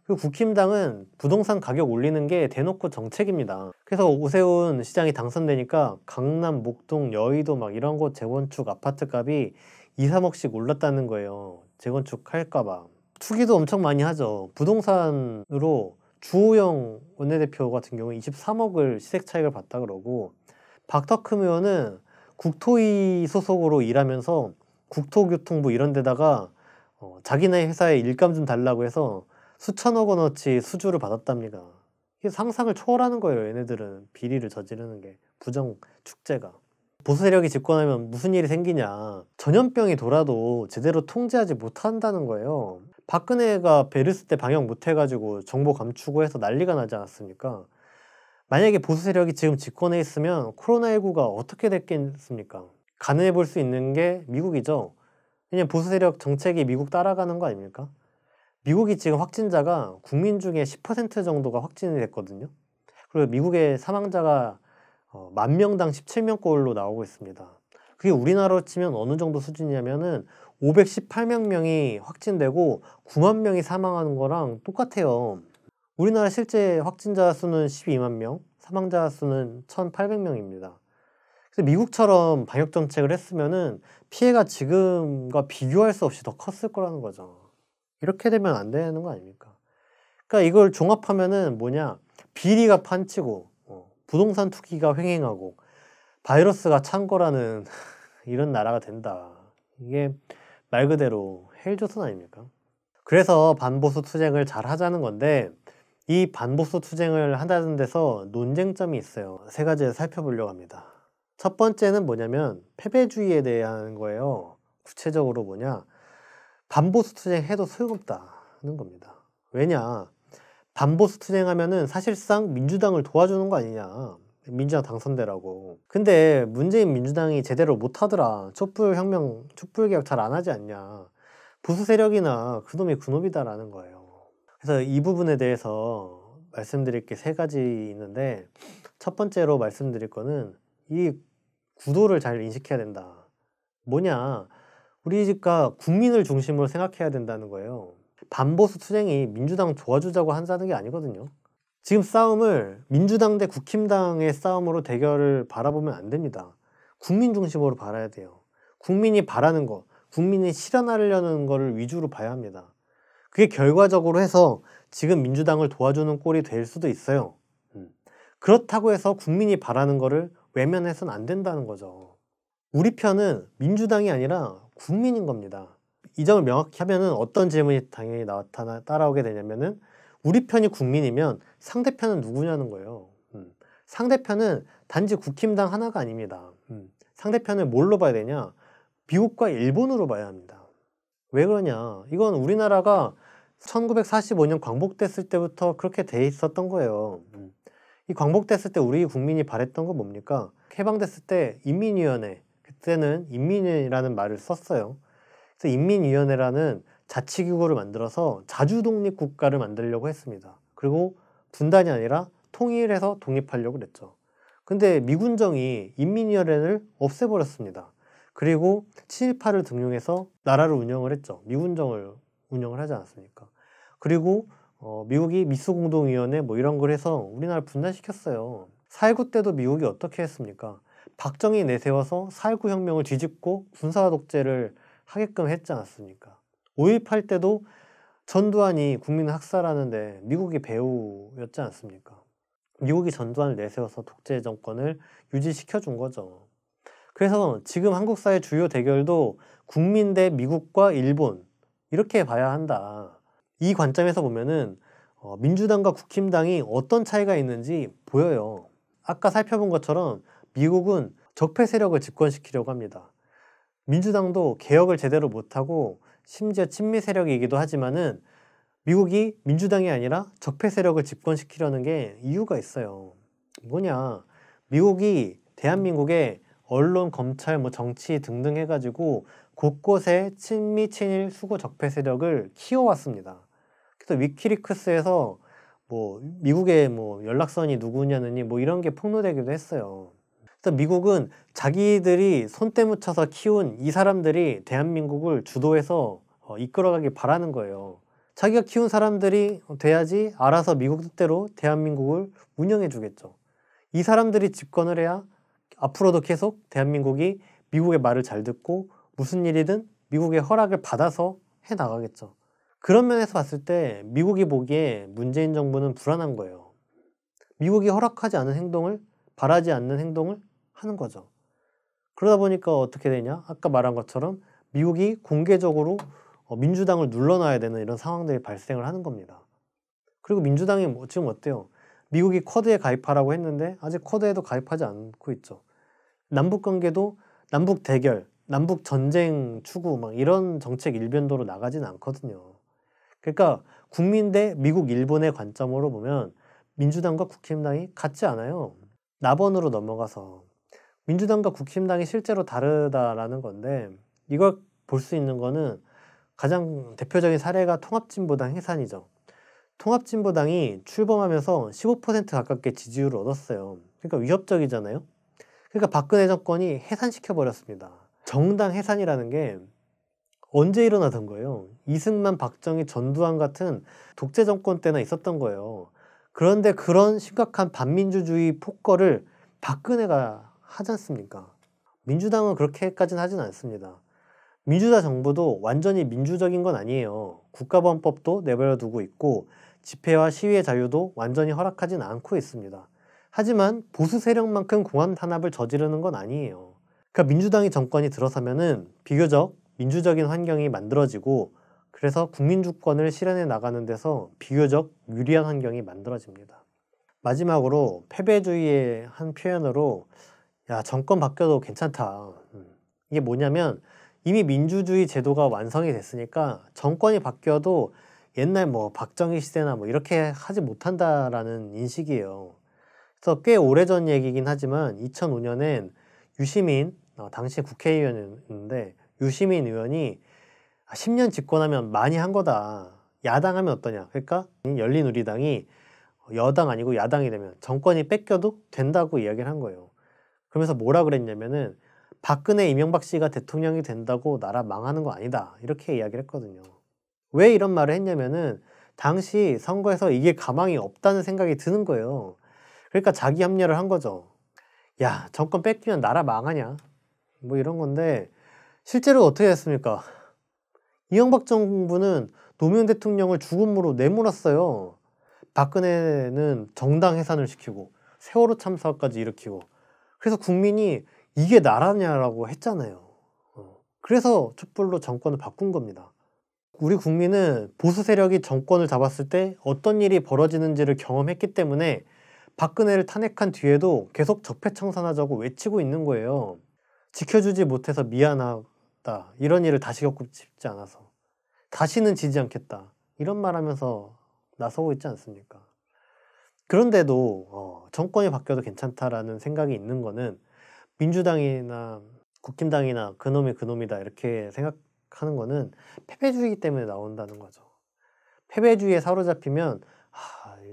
그 국힘당은 부동산 가격 올리는 게 대놓고 정책입니다. 그래서 오세훈 시장이 당선되니까 강남, 목동, 여의도 막 이런 곳 재건축 아파트 값이 2, 3억씩 올랐다는 거예요. 재건축할까 봐. 투기도 엄청 많이 하죠. 부동산으로 주호영 원내대표 같은 경우에 23억을 시세 차익을 봤다 그러고 박덕흠 의원은 국토위 소속으로 일하면서 국토교통부 이런 데다가 자기네 회사에 일감 좀 달라고 해서 수천억 원어치 수주를 받았답니다. 이게 상상을 초월하는 거예요. 얘네들은 비리를 저지르는 게 부정 축제가. 보수 세력이 집권하면 무슨 일이 생기냐. 전염병이 돌아도 제대로 통제하지 못한다는 거예요. 박근혜가 베르스 때 방역 못해가지고 정보 감추고 해서 난리가 나지 않았습니까? 만약에 보수 세력이 지금 집권해 있으면 코로나19가 어떻게 됐겠습니까? 가늠해 볼 수 있는 게 미국이죠. 왜냐면 보수 세력 정책이 미국 따라가는 거 아닙니까? 미국이 지금 확진자가 국민 중에 10% 정도가 확진이 됐거든요. 그리고 미국의 사망자가 10,000명당 17명꼴로 나오고 있습니다. 그게 우리나라로 치면 어느 정도 수준이냐면은 518만 명이 확진되고 9만 명이 사망하는 거랑 똑같아요. 우리나라 실제 확진자 수는 12만 명, 사망자 수는 1,800명입니다. 그래서 미국처럼 방역 정책을 했으면은 피해가 지금과 비교할 수 없이 더 컸을 거라는 거죠. 이렇게 되면 안 되는 거 아닙니까? 그러니까 이걸 종합하면은 뭐냐? 비리가 판치고 부동산 투기가 횡행하고 바이러스가 창궐하는 이런 나라가 된다. 이게 말 그대로 헬조선 아닙니까? 그래서 반보수 투쟁을 잘 하자는 건데 이 반보수 투쟁을 한다는 데서 논쟁점이 있어요. 3가지를 살펴보려고 합니다. 첫 번째는 뭐냐면 패배주의에 대한 거예요. 구체적으로 뭐냐? 반보수 투쟁해도 소용없다는 겁니다. 왜냐? 반보수 투쟁하면은 사실상 민주당을 도와주는 거 아니냐. 민주당 당선되라고. 근데 문재인 민주당이 제대로 못하더라. 촛불혁명, 촛불개혁 잘 안 하지 않냐. 보수 세력이나 그놈이 그놈이다라는 거예요. 그래서 이 부분에 대해서 말씀드릴 게 3가지 있는데 첫 번째로 말씀드릴 거는 이 구도를 잘 인식해야 된다. 뭐냐? 우리가 국민을 중심으로 생각해야 된다는 거예요. 반보수 투쟁이 민주당 도와주자고 한다는 게 아니거든요. 지금 싸움을 민주당 대 국힘당의 싸움으로 대결을 바라보면 안 됩니다. 국민 중심으로 바라야 돼요. 국민이 바라는 거, 국민이 실현하려는 거를 위주로 봐야 합니다. 그게 결과적으로 해서 지금 민주당을 도와주는 꼴이 될 수도 있어요. 그렇다고 해서 국민이 바라는 거를 외면해서는 안 된다는 거죠. 우리 편은 민주당이 아니라 국민인 겁니다. 이 점을 명확히 하면은 어떤 질문이 당연히 따라오게 되냐면은 우리 편이 국민이면 상대편은 누구냐는 거예요. 상대편은 단지 국힘당 하나가 아닙니다. 상대편을 뭘로 봐야 되냐? 미국과 일본으로 봐야 합니다. 왜 그러냐? 이건 우리나라가 1945년 광복됐을 때부터 그렇게 돼 있었던 거예요. 이 광복됐을 때 우리 국민이 바랬던 건 뭡니까? 해방됐을 때 인민위원회, 그때는 인민이라는 말을 썼어요. 그래서 인민위원회라는 자치기구를 만들어서 자주독립국가를 만들려고 했습니다. 그리고 분단이 아니라 통일해서 독립하려고 그랬죠. 근데 미군정이 인민위원회를 없애버렸습니다. 그리고 친일파를 등용해서 나라를 운영을 했죠. 미군정을 운영을 하지 않았습니까? 그리고 미국이 미수공동위원회 뭐 이런 걸 해서 우리나라를 분단시켰어요. 4.19 때도 미국이 어떻게 했습니까? 박정희 내세워서 4.19 혁명을 뒤집고 군사 독재를 하게끔 했지 않았습니까? 5.18 때도 전두환이 국민을 학살하는데 미국이 배후였지 않습니까? 미국이 전두환을 내세워서 독재 정권을 유지시켜 준 거죠. 그래서 지금 한국 사회 주요 대결도 국민 대 미국과 일본 이렇게 봐야 한다. 이 관점에서 보면은 민주당과 국힘당이 어떤 차이가 있는지 보여요. 아까 살펴본 것처럼 미국은 적폐 세력을 집권시키려고 합니다. 민주당도 개혁을 제대로 못하고 심지어 친미 세력이기도 하지만은 미국이 민주당이 아니라 적폐 세력을 집권시키려는 게 이유가 있어요. 뭐냐? 미국이 대한민국에 언론, 검찰, 뭐 정치 등등 해가지고 곳곳에 친미, 친일, 수구 적폐 세력을 키워왔습니다. 그래서 위키리크스에서 뭐 미국의 뭐 연락선이 누구냐느니 뭐 이런 게 폭로되기도 했어요. 그래서 미국은 자기들이 손때 묻혀서 키운 이 사람들이 대한민국을 주도해서 이끌어가길 바라는 거예요. 자기가 키운 사람들이 돼야지 알아서 미국 뜻대로 대한민국을 운영해 주겠죠. 이 사람들이 집권을 해야 앞으로도 계속 대한민국이 미국의 말을 잘 듣고 무슨 일이든 미국의 허락을 받아서 해 나가겠죠. 그런 면에서 봤을 때 미국이 보기에 문재인 정부는 불안한 거예요. 미국이 허락하지 않은 행동을, 바라지 않는 행동을 하는 거죠. 그러다 보니까 어떻게 되냐? 아까 말한 것처럼 미국이 공개적으로 민주당을 눌러놔야 되는 이런 상황들이 발생을 하는 겁니다. 그리고 민주당이 지금 어때요? 미국이 쿼드에 가입하라고 했는데 아직 쿼드에도 가입하지 않고 있죠. 남북 관계도 남북 대결, 남북 전쟁 추구 막 이런 정책 일변도로 나가지는 않거든요. 그러니까 국민 대 미국, 일본의 관점으로 보면 민주당과 국힘당이 같지 않아요. 낙원으로 넘어가서 민주당과 국힘당이 실제로 다르다라는 건데 이걸 볼 수 있는 거는 가장 대표적인 사례가 통합진보당 해산이죠. 통합진보당이 출범하면서 15% 가깝게 지지율을 얻었어요. 그러니까 위협적이잖아요. 그러니까 박근혜 정권이 해산시켜버렸습니다. 정당 해산이라는 게 언제 일어나던 거예요? 이승만, 박정희, 전두환 같은 독재 정권 때나 있었던 거예요. 그런데 그런 심각한 반민주주의 폭거를 박근혜가 하지 않습니까? 민주당은 그렇게까지는 하진 않습니다. 민주당 정부도 완전히 민주적인 건 아니에요. 국가보안법도 내버려 두고 있고 집회와 시위의 자유도 완전히 허락하진 않고 있습니다. 하지만 보수 세력만큼 공안 탄압을 저지르는 건 아니에요. 그러니까 민주당이 정권이 들어서면은 비교적 민주적인 환경이 만들어지고 그래서 국민주권을 실현해 나가는 데서 비교적 유리한 환경이 만들어집니다. 마지막으로 패배주의의 한 표현으로 야, 정권 바뀌어도 괜찮다. 이게 뭐냐면 이미 민주주의 제도가 완성이 됐으니까 정권이 바뀌어도 옛날 뭐 박정희 시대나 뭐 이렇게 하지 못한다라는 인식이에요. 그래서 꽤 오래전 얘기긴 하지만 2005년엔 유시민, 당시 국회의원이었는데 유시민 의원이 10년 집권하면 많이 한 거다. 야당하면 어떠냐. 그러니까 열린우리당이 여당 아니고 야당이 되면 정권이 뺏겨도 된다고 이야기를 한 거예요. 그러면서 뭐라 그랬냐면은 박근혜, 이명박 씨가 대통령이 된다고 나라 망하는 거 아니다. 이렇게 이야기를 했거든요. 왜 이런 말을 했냐면은 당시 선거에서 이길 가망이 없다는 생각이 드는 거예요. 그러니까 자기 합리화를 한 거죠. 야, 정권 뺏기면 나라 망하냐? 뭐 이런 건데 실제로 어떻게 됐습니까? 이명박 정부는 노무현 대통령을 죽음으로 내몰았어요. 박근혜는 정당 해산을 시키고 세월호 참사까지 일으키고 그래서 국민이 이게 나라냐라고 했잖아요. 그래서 촛불로 정권을 바꾼 겁니다. 우리 국민은 보수 세력이 정권을 잡았을 때 어떤 일이 벌어지는지를 경험했기 때문에 박근혜를 탄핵한 뒤에도 계속 적폐청산하자고 외치고 있는 거예요. 지켜주지 못해서 미안하다. 이런 일을 다시 겪고 싶지 않아서. 다시는 지지 않겠다. 이런 말 하면서 나서고 있지 않습니까? 그런데도 정권이 바뀌어도 괜찮다라는 생각이 있는 거는 민주당이나 국힘당이나 그놈이 그놈이다 이렇게 생각하는 거는 패배주의 때문에 나온다는 거죠. 패배주의에 사로잡히면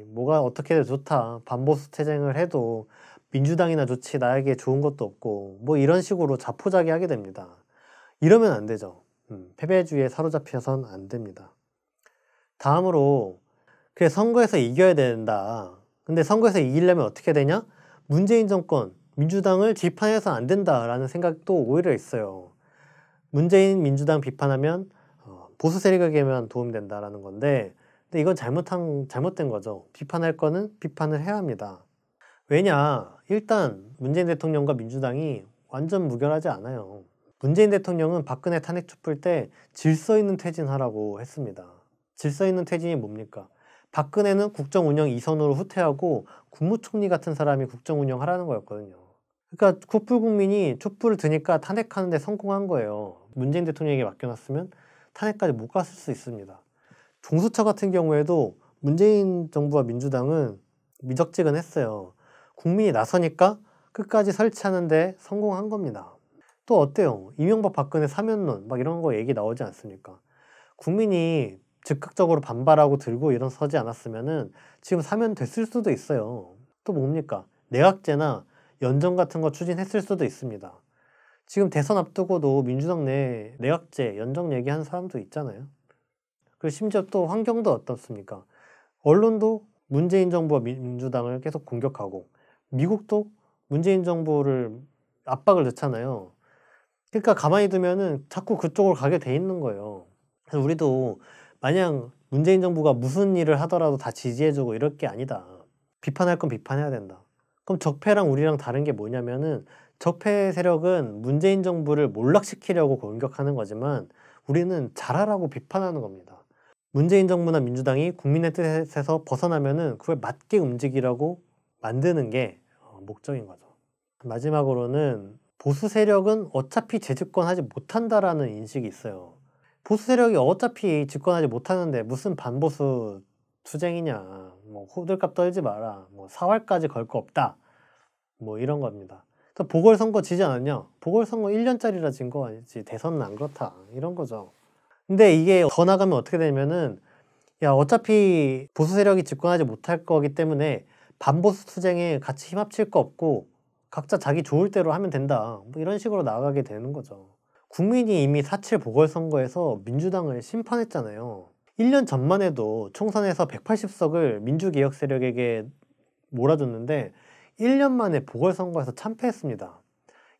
뭐가 어떻게 해도 좋다. 반보수 투쟁을 해도 민주당이나 좋지 나에게 좋은 것도 없고 뭐 이런 식으로 자포자기하게 됩니다. 이러면 안 되죠. 패배주의에 사로잡혀선 안 됩니다. 다음으로 그래 선거에서 이겨야 된다. 근데 선거에서 이기려면 어떻게 되냐? 문재인 정권, 민주당을 비판해서 안 된다라는 생각도 오히려 있어요. 문재인 민주당 비판하면 보수 세력에게만 도움된다라는 건데 근데 이건 잘못된 거죠. 비판할 거는 비판을 해야 합니다. 왜냐? 일단 문재인 대통령과 민주당이 완전 무결하지 않아요. 문재인 대통령은 박근혜 탄핵 촛불 때 질서 있는 퇴진하라고 했습니다. 질서 있는 퇴진이 뭡니까? 박근혜는 국정 운영 2선으로 후퇴하고 국무총리 같은 사람이 국정 운영하라는 거였거든요. 그러니까 촛불 국민이 촛불을 드니까 탄핵하는 데 성공한 거예요. 문재인 대통령에게 맡겨놨으면 탄핵까지 못 갔을 수 있습니다. 종수처 같은 경우에도 문재인 정부와 민주당은 미적지근했어요. 국민이 나서니까 끝까지 설치하는 데 성공한 겁니다. 또 어때요? 이명박 박근혜 사면론 막 이런 거 얘기 나오지 않습니까? 국민이 즉각적으로 반발하고 들고 이런 서지 않았으면은 지금 사면됐을 수도 있어요. 또 뭡니까? 내각제나 연정 같은 거 추진했을 수도 있습니다. 지금 대선 앞두고도 민주당 내 내각제, 연정 얘기하는 사람도 있잖아요. 그리고 심지어 또 환경도 어떻습니까? 언론도 문재인 정부와 민주당을 계속 공격하고 미국도 문재인 정부를 압박을 넣잖아요. 그러니까 가만히 두면은 자꾸 그쪽으로 가게 돼 있는 거예요. 그래서 우리도 마냥 문재인 정부가 무슨 일을 하더라도 다 지지해주고 이럴 게 아니다. 비판할 건 비판해야 된다. 그럼 적폐랑 우리랑 다른 게 뭐냐면은 적폐 세력은 문재인 정부를 몰락시키려고 공격하는 거지만 우리는 잘하라고 비판하는 겁니다. 문재인 정부나 민주당이 국민의 뜻에서 벗어나면은 그걸 맞게 움직이라고 만드는 게 목적인 거죠. 마지막으로는 보수 세력은 어차피 재집권하지 못한다라는 인식이 있어요. 보수 세력이 어차피 집권하지 못하는데 무슨 반보수 투쟁이냐, 뭐 호들갑 떨지 마라, 뭐 사활까지 걸 거 없다, 뭐 이런 겁니다. 또 보궐선거 지지 않았냐? 보궐선거 1년짜리라 진 거 아니지, 대선은 안 그렇다, 이런 거죠. 근데 이게 더 나가면 어떻게 되냐면은 야 어차피 보수 세력이 집권하지 못할 거기 때문에 반보수 투쟁에 같이 힘 합칠 거 없고 각자 자기 좋을 대로 하면 된다, 뭐 이런 식으로 나가게 되는 거죠. 국민이 이미 4.7 보궐선거에서 민주당을 심판했잖아요. 1년 전만 해도 총선에서 180석을 민주개혁 세력에게 몰아줬는데 1년 만에 보궐선거에서 참패했습니다.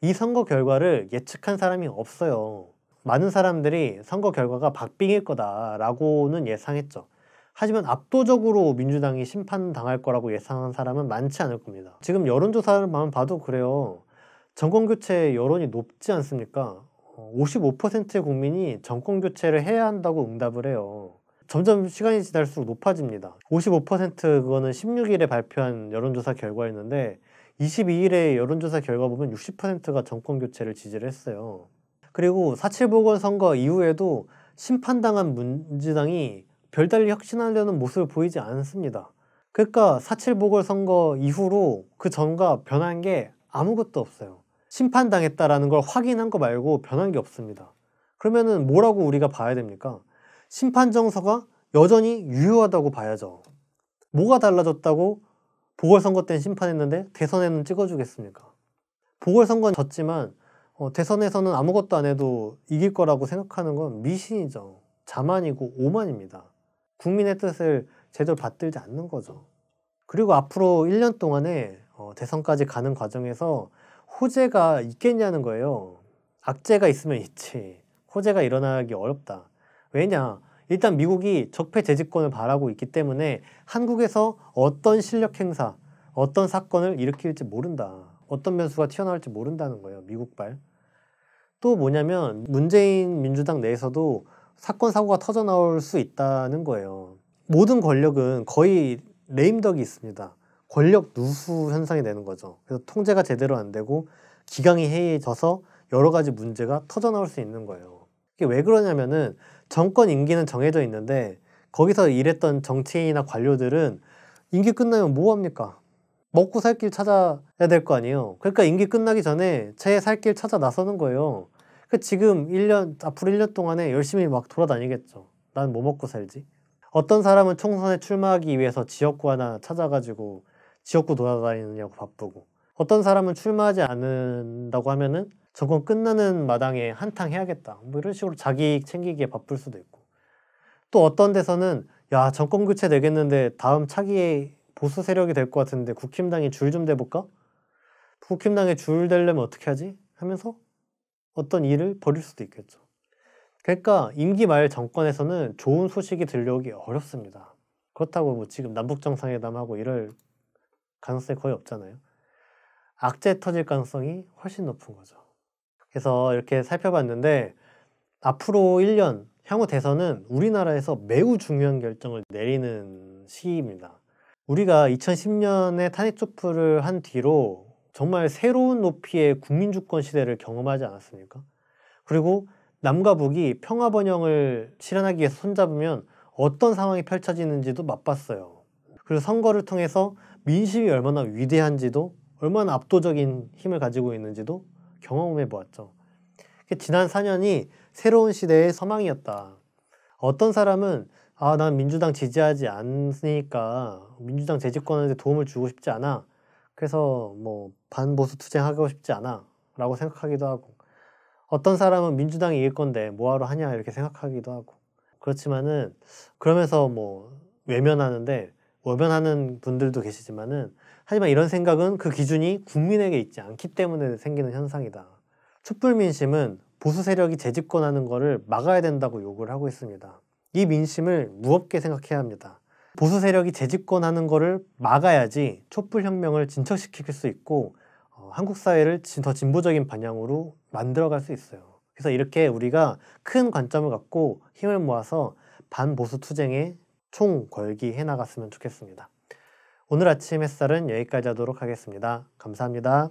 이 선거 결과를 예측한 사람이 없어요. 많은 사람들이 선거 결과가 박빙일 거다라고는 예상했죠. 하지만 압도적으로 민주당이 심판당할 거라고 예상한 사람은 많지 않을 겁니다. 지금 여론조사만 봐도 그래요. 정권교체 여론이 높지 않습니까? 55%의 국민이 정권교체를 해야 한다고 응답을 해요. 점점 시간이 지날수록 높아집니다. 55% 그거는 16일에 발표한 여론조사 결과였는데 22일에 여론조사 결과 보면 60%가 정권교체를 지지를 했어요. 그리고 4.7 보궐선거 이후에도 심판당한 민주당이 별달리 혁신하려는 모습을 보이지 않습니다. 그러니까 4.7 보궐선거 이후로 그 전과 변한 게 아무것도 없어요. 심판당했다라는 걸 확인한 거 말고 변한 게 없습니다. 그러면은 뭐라고 우리가 봐야 됩니까? 심판 정서가 여전히 유효하다고 봐야죠. 뭐가 달라졌다고 보궐선거 때는 심판했는데 대선에는 찍어주겠습니까? 보궐선거는 졌지만 대선에서는 아무것도 안 해도 이길 거라고 생각하는 건 미신이죠. 자만이고 오만입니다. 국민의 뜻을 제대로 받들지 않는 거죠. 그리고 앞으로 1년 동안에 대선까지 가는 과정에서 호재가 있겠냐는 거예요. 악재가 있으면 있지. 호재가 일어나기 어렵다. 왜냐? 일단 미국이 적폐 재집권을 바라고 있기 때문에 한국에서 어떤 실력 행사, 어떤 사건을 일으킬지 모른다. 어떤 변수가 튀어나올지 모른다는 거예요. 미국발. 또 뭐냐면 문재인 민주당 내에서도 사건, 사고가 터져 나올 수 있다는 거예요. 모든 권력은 거의 레임덕이 있습니다. 권력 누수 현상이 되는 거죠. 그래서 통제가 제대로 안 되고 기강이 해이해져서 여러 가지 문제가 터져 나올 수 있는 거예요. 이게 왜 그러냐면은 정권 임기는 정해져 있는데 거기서 일했던 정치인이나 관료들은 임기 끝나면 뭐 합니까? 먹고 살 길 찾아야 될 거 아니에요. 그러니까 임기 끝나기 전에 제 살 길 찾아 나서는 거예요. 그 지금 앞으로 1년 동안에 열심히 막 돌아다니겠죠. 난 뭐 먹고 살지? 어떤 사람은 총선에 출마하기 위해서 지역구 하나 찾아가지고 지역구 돌아다니느냐고 바쁘고, 어떤 사람은 출마하지 않는다고 하면은 정권 끝나는 마당에 한탕 해야겠다, 뭐 이런 식으로 자기 이익 챙기기에 바쁠 수도 있고, 또 어떤 데서는 야, 정권 교체 되겠는데 다음 차기에 보수 세력이 될 것 같은데 국힘당에 줄 좀 대볼까? 국힘당에 줄 대려면 어떻게 하지? 하면서 어떤 일을 벌일 수도 있겠죠. 그러니까 임기 말 정권에서는 좋은 소식이 들려오기 어렵습니다. 그렇다고 뭐 지금 남북정상회담하고 이럴 가능성이 거의 없잖아요. 악재 터질 가능성이 훨씬 높은 거죠. 그래서 이렇게 살펴봤는데 앞으로 1년, 향후 대선은 우리나라에서 매우 중요한 결정을 내리는 시기입니다. 우리가 2010년에 탄핵 촉구를 한 뒤로 정말 새로운 높이의 국민주권 시대를 경험하지 않았습니까? 그리고 남과 북이 평화 번영을 실현하기 위해서 손잡으면 어떤 상황이 펼쳐지는지도 맛봤어요. 그리고 선거를 통해서 민심이 얼마나 위대한지도, 얼마나 압도적인 힘을 가지고 있는지도 경험해 보았죠. 지난 4년이 새로운 시대의 서망이었다. 어떤 사람은 난 민주당 지지하지 않으니까 민주당 재집권하는 데 도움을 주고 싶지 않아, 그래서 뭐 반보수 투쟁하고 싶지 않아 라고 생각하기도 하고, 어떤 사람은 민주당이 이길 건데 뭐하러 하냐 이렇게 생각하기도 하고, 그렇지만은 그러면서 뭐 외면하는 분들도 계시지만은, 하지만 이런 생각은 그 기준이 국민에게 있지 않기 때문에 생기는 현상이다. 촛불 민심은 보수 세력이 재집권하는 것을 막아야 된다고 요구를 하고 있습니다. 이 민심을 무겁게 생각해야 합니다. 보수 세력이 재집권하는 것을 막아야지 촛불 혁명을 진척시킬 수 있고 한국 사회를 더 진보적인 방향으로 만들어갈 수 있어요. 그래서 이렇게 우리가 큰 관점을 갖고 힘을 모아서 반보수 투쟁에 총궐기해 나갔으면 좋겠습니다. 오늘 아침 햇살은 여기까지 하도록 하겠습니다. 감사합니다.